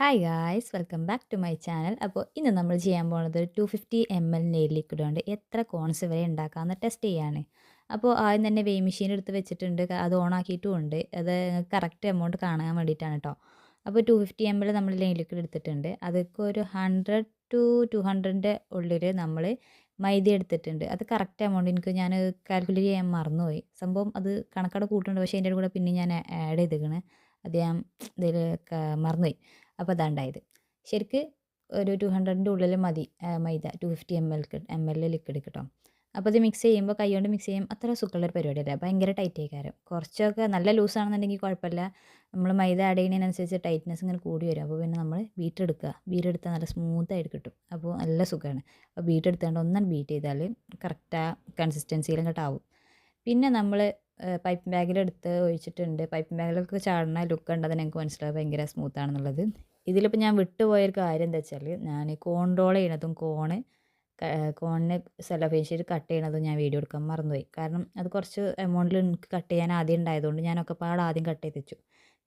Hi guys welcome back to my channel. അപ്പോൾ ഇന്ന് നമ്മൾ ചെയ്യാൻ പോകുന്നത് 250 ml നെയിൽ ലിക്വിഡ് കൊണ്ട് എത്ര കോൺസ് വരെ ഉണ്ടാക്കാമെന്ന് ടെസ്റ്റ് ചെയ്യാണ്. അപ്പോൾ ആദ്യം തന്നെ വെയ് മെഷീൻ എടുത്ത് വെച്ചിട്ടുണ്ട്. അത് ഓൺ ആക്കിയിട്ടും ഉണ്ട്. അത് കറക്റ്റ് എമൗണ്ട് കാണാൻ വേണ്ടിയിട്ടാണ് കേട്ടോ. അപ്പോൾ 250 ml നമ്മൾ നെയിൽ ലിക്വിഡ് എടുത്തിട്ടുണ്ട്. അതൊക്കെ ഒരു 100 ടു 200ൻ്റെ ഉള്ളിൽ നമ്മൾ മൈദ എടുത്തിട്ടുണ്ട്. അത് കറക്റ്റ് എമൗണ്ട് ഞാൻ കാൽക്കുലേറ്റ് ചെയ്യാൻ മറന്നുപോയി. സംഭവം അത് കണക്കവിടെ കൂട്ടുന്നുണ്ട്, പക്ഷേ അതിൻ്റെ കൂടെ പിന്നെ ഞാൻ ആഡ് ചെയ്തേക്കണ്. അത് ഞാൻ ഇതിൽ മറന്നുപോയി. അപ്പോൾ അതാ ഉണ്ടായത്. ശരിക്ക് ഒരു 200ൻ്റെ ഉള്ളിൽ മതി മൈദ 250 ml ലിക്വിഡ് കേട്ടോ. അപ്പോൾ ഇത് മിക്സ് ചെയ്യുമ്പോൾ കൈകൊണ്ട് മിക്സ് ചെയ്യും അത്ര സുഖമുള്ളൊരു പരിപാടിയല്ല. ഭയങ്കര ടൈറ്റ് ആയിക്കാരം. കുറച്ചൊക്കെ നല്ല ലൂസാണെന്നുണ്ടെങ്കിൽ കുഴപ്പമില്ല. നമ്മൾ മൈദ ആഡ് ചെയ്യുന്നതിനനുസരിച്ച് ടൈറ്റ്നെസ് ഇങ്ങനെ കൂടി വരും. അപ്പോൾ പിന്നെ നമ്മൾ ബീറ്റർ എടുക്കുക. ബീറ്റർ എടുത്താൽ നല്ല സ്മൂത്തായിട്ട് കിട്ടും. അപ്പോൾ നല്ല സുഖമാണ്. അപ്പോൾ ബീറ്റർ എടുത്തുകൊണ്ട് ഒന്നാണ് ബീറ്റ് ചെയ്താൽ കറക്റ്റ് ആ കൺസിസ്റ്റൻസിയിൽ ഇങ്ങോട്ട് ആവും. പിന്നെ നമ്മൾ പൈപ്പിംഗ് ബാഗിലെടുത്ത് ഒഴിച്ചിട്ടുണ്ട്. പൈപ്പിംഗ് ബാഗിലൊക്കെ ചാടുന്ന ലുക്ക് കണ്ടാൽ തന്നെ എനിക്ക് മനസ്സിലാവും ഭയങ്കര സ്മൂത്താണെന്നുള്ളത്. ഇതിലിപ്പോൾ ഞാൻ വിട്ടുപോയൊരു കാര്യം എന്താ വെച്ചാൽ, ഞാൻ കോൺ റോൾ ചെയ്യണതും കോണിന് സെലോഫെയിൻ ഷീറ്റ് കട്ട് ചെയ്യണതും ഞാൻ വീഡിയോ എടുക്കാൻ മറന്നുപോയി. കാരണം അത് കുറച്ച് എമൗണ്ടിൽ എനിക്ക് കട്ട് ചെയ്യാൻ ആദ്യം ഉണ്ടായതുകൊണ്ട് ഞാനൊക്കെ പാടെ ആദ്യം കട്ട് ചെയ്ത് വെച്ചു.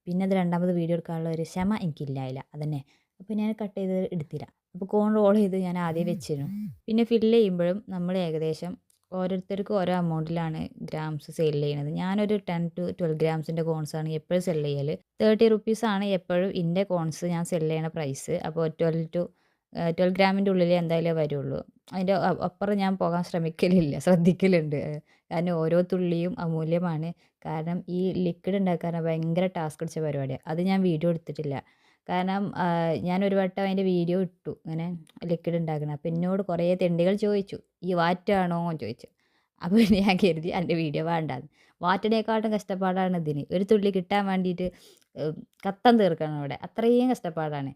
പിന്നെ അത് രണ്ടാമത് വീഡിയോ എടുക്കാനുള്ള ഒരു ക്ഷമ എനിക്കില്ലായില്ല അതന്നെ. അപ്പോൾ ഞാൻ കട്ട് ചെയ്ത് എടുത്തില്ല. അപ്പോൾ കോൺ റോൾ ചെയ്ത് ഞാൻ ആദ്യം വെച്ചിരുന്നു. പിന്നെ ഫില്ല് ചെയ്യുമ്പോഴും നമ്മൾ ഏകദേശം ഓരോരുത്തർക്കും ഓരോ എമൗണ്ടിലാണ് ഗ്രാംസ് സെയിൽ ചെയ്യുന്നത്. ഞാനൊരു 10 ടു 12 ഗ്രാംസിൻ്റെ കോൺസാണ് എപ്പോഴും സെല് ചെയ്യൽ. 30 റുപ്പീസാണ് എപ്പോഴും ഇൻ്റെ കോൺസ് ഞാൻ സെല് ചെയ്യണ പ്രൈസ്. അപ്പോൾ 12 ഗ്രാമിൻ്റെ ഉള്ളിൽ എന്തായാലും വരുള്ളൂ. അതിൻ്റെ അപ്പുറം ഞാൻ പോകാൻ ശ്രദ്ധിക്കലുണ്ട്. കാരണം ഓരോ തുള്ളിയും അമൂല്യമാണ്. കാരണം ഈ ലിക്വിഡ് ഉണ്ടാക്കാൻ ഭയങ്കര ടാസ്ക് പിടിച്ച പരിപാടിയാണ്. അത് ഞാൻ വീഡിയോ എടുത്തിട്ടില്ല. കാരണം ഞാനൊരു വട്ടം അതിൻ്റെ വീഡിയോ ഇട്ടു ഇങ്ങനെ ലിക്വിഡ് ഉണ്ടാക്കണം. അപ്പോൾ എന്നോട് കുറേ തെണ്ടികൾ ചോദിച്ചു, "ഈ വാറ്റാണോ?" ചോദിച്ചു. അപ്പോൾ പിന്നെ ഞാൻ കരുതി എൻ്റെ വീഡിയോ വേണ്ടാന്ന്. വാറ്റിനേക്കാട്ടും കഷ്ടപ്പാടാണ് ഇതിന്. ഒരു തുള്ളി കിട്ടാൻ വേണ്ടിയിട്ട് കത്തം തീർക്കണം ഇവിടെ. അത്രയും കഷ്ടപ്പാടാണ്.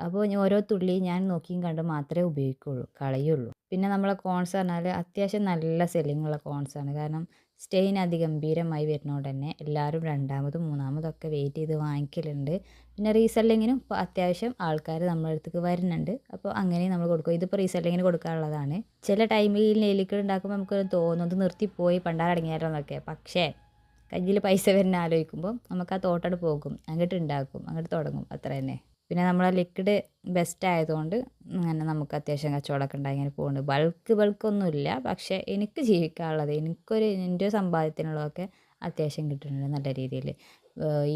അപ്പോൾ ഞാൻ ഓരോ തുള്ളി ഞാൻ നോക്കിയും കണ്ടും മാത്രമേ ഉപയോഗിക്കുകയുള്ളൂ, കളയുള്ളൂ. പിന്നെ നമ്മളെ കോൺസ് പറഞ്ഞാൽ അത്യാവശ്യം നല്ല സെല്ലിങ്ങുള്ള കോൺസാണ്. കാരണം സ്റ്റെയിൻ അതിഗംഭീരമായി വരുന്നതുകൊണ്ട് തന്നെ എല്ലാവരും രണ്ടാമതും മൂന്നാമതും ഒക്കെ വെയിറ്റ് ചെയ്ത് വാങ്ങിക്കലുണ്ട്. പിന്നെ റീസെല്ലിങ്ങിനും ഇപ്പോൾ അത്യാവശ്യം ആൾക്കാർ നമ്മുടെ അടുത്തേക്ക് വരുന്നുണ്ട്. അപ്പോൾ അങ്ങനെയും നമ്മൾ കൊടുക്കും. ഇതിപ്പോൾ റീസെല്ലിങ്ങിന് കൊടുക്കാനുള്ളതാണ്. ചില ടൈമിൽ ഈ നെയിൽ ലിക്വിഡ് ഉണ്ടാക്കുമ്പോൾ നമുക്ക് തോന്നും ഇത് നിർത്തിപ്പോയി പണ്ടാരടങ്ങിയാലോ എന്നൊക്കെ. പക്ഷേ കയ്യിൽ പൈസ വരുന്ന ആലോചിക്കുമ്പോൾ നമുക്ക് ആ തോട്ടോട് പോകും, അങ്ങോട്ട് ഉണ്ടാക്കും, അങ്ങോട്ട് തുടങ്ങും, അത്ര തന്നെ. പിന്നെ നമ്മളെ ലിക്വിഡ് ബെസ്റ്റ് ആയതുകൊണ്ട് അങ്ങനെ നമുക്ക് അത്യാവശ്യം കച്ചവടമൊക്കെ ഉണ്ടായി ഇങ്ങനെ പോകുന്നുണ്ട്. ബൾക്കൊന്നുമില്ല, പക്ഷേ എനിക്ക് ജീവിക്കാനുള്ളത് എൻ്റെ സമ്പാദ്യത്തിനുള്ളതൊക്കെ അത്യാവശ്യം കിട്ടുന്നുണ്ട് നല്ല രീതിയിൽ.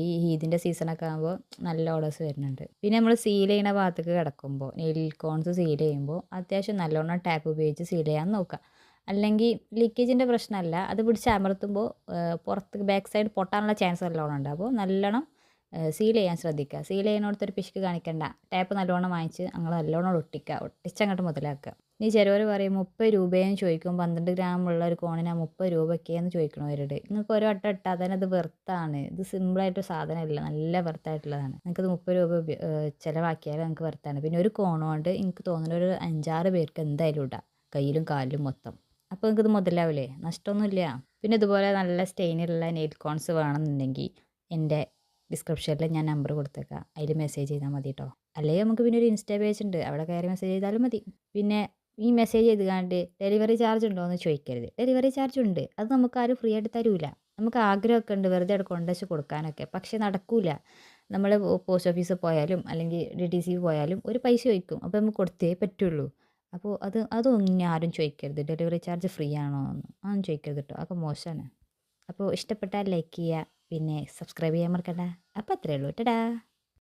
ഈ ഈദിൻ്റെ സീസണൊക്കെ ആകുമ്പോൾ നല്ല ഓർഡേഴ്സ് വരുന്നുണ്ട്. പിന്നെ നമ്മൾ സീൽ ചെയ്യണ ഭാഗത്തേക്ക് കിടക്കുമ്പോൾ നെയിൽ കോൺസ് സീൽ ചെയ്യുമ്പോൾ അത്യാവശ്യം നല്ലോണം ടാപ്പ് ഉപയോഗിച്ച് സീൽ ചെയ്യാൻ നോക്കുക. അല്ലെങ്കിൽ ലീക്കേജിൻ്റെ പ്രശ്നമല്ല, അത് പിടിച്ച് അമർത്തുമ്പോൾ പുറത്ത് ബാക്ക് സൈഡ് പൊട്ടാനുള്ള ചാൻസ് നല്ലോണം ഉണ്ട്. അപ്പോൾ നല്ലോണം സീൽ ചെയ്യാൻ ശ്രദ്ധിക്കുക. സീൽ ചെയ്യുന്നിടത്തൊരു പിശുക്ക് കാണിക്കണ്ട. ടാപ്പ് നല്ലോണം വാങ്ങിച്ച് ഞങ്ങൾ നല്ലോണം ഒട്ടിക്കുക. ഒട്ടിച്ചങ്ങോട്ട് മുതലാക്കുക. ഇനി ചിലവർ പറയും 30 രൂപയെന്ന് ചോദിക്കും. 12 ഗ്രാമുള്ള ഒരു കോണിന് 30 രൂപയ്ക്കേന്ന് ചോദിക്കണവരോട്. നിങ്ങൾക്ക് ഒരു വട്ടം ഇട്ടാൽ തന്നെ അത് വെർത്താണ്. ഇത് സിമ്പിളായിട്ട് സാധനമല്ല, നല്ല വെർത്തായിട്ടുള്ളതാണ്. നിങ്ങൾക്കത് 30 രൂപ ചിലവാക്കിയാൽ നിങ്ങൾക്ക് വെർത്താണ്. പിന്നെ ഒരു കോൺ കൊണ്ട് എനിക്ക് തോന്നുന്ന ഒരു 5-6 പേർക്ക് എന്തായാലും ഇടാം, കയ്യിലും കാലിലും മൊത്തം. അപ്പോൾ നിങ്ങൾക്കിത് മുതലാവില്ലേ, നഷ്ടമൊന്നുമില്ല. പിന്നെ ഇതുപോലെ നല്ല സ്റ്റെയിനുള്ള നെയിൽ കോൺസ് വേണമെന്നുണ്ടെങ്കിൽ എൻ്റെ ഡിസ്ക്രിപ്ഷനിൽ ഞാൻ നമ്പർ കൊടുത്തേക്കാം. അതിൽ മെസ്സേജ് ചെയ്താൽ മതി കേട്ടോ. അല്ലെങ്കിൽ നമുക്ക് പിന്നെ ഒരു ഇൻസ്റ്റാ പേജ് ഉണ്ട്, അവിടെ കയറി മെസ്സേജ് ചെയ്താലും മതി. പിന്നെ ഈ മെസ്സേജ് ചെയ്തുകൊണ്ട് ഡെലിവറി ചാർജ് ഉണ്ടോ എന്ന് ചോദിക്കരുത്. ഡെലിവറി ചാർജ് ഉണ്ട്. അത് നമുക്കാരും ഫ്രീ ആയിട്ട് തരൂല. നമുക്ക് ആഗ്രഹമൊക്കെ ഉണ്ട് വെറുതെ അവിടെ കൊണ്ടുവച്ച് കൊടുക്കാനൊക്കെ, പക്ഷേ നടക്കൂല. നമ്മൾ പോസ്റ്റ് ഓഫീസിൽ പോയാലും അല്ലെങ്കിൽ DTC പോയാലും ഒരു പൈസ ചോദിക്കും. അപ്പോൾ നമുക്ക് കൊടുത്തേ പറ്റുള്ളൂ. അപ്പോൾ അതൊന്നും ആരും ചോദിക്കരുത്. ഡെലിവറി ചാർജ് ഫ്രീ ആണോ എന്ന് അതൊന്നും ചോദിക്കരുത് കേട്ടോ. അതൊക്കെ മോശമാണ്. അപ്പോൾ ഇഷ്ടപ്പെട്ടാൽ ലൈക്ക് ചെയ്യുക, പിന്നെ സബ്സ്ക്രൈബ് ചെയ്യാൻ മറക്കണ്ട. അപ്പോൾ അത്രയേ ഉള്ളൂ. ടാ.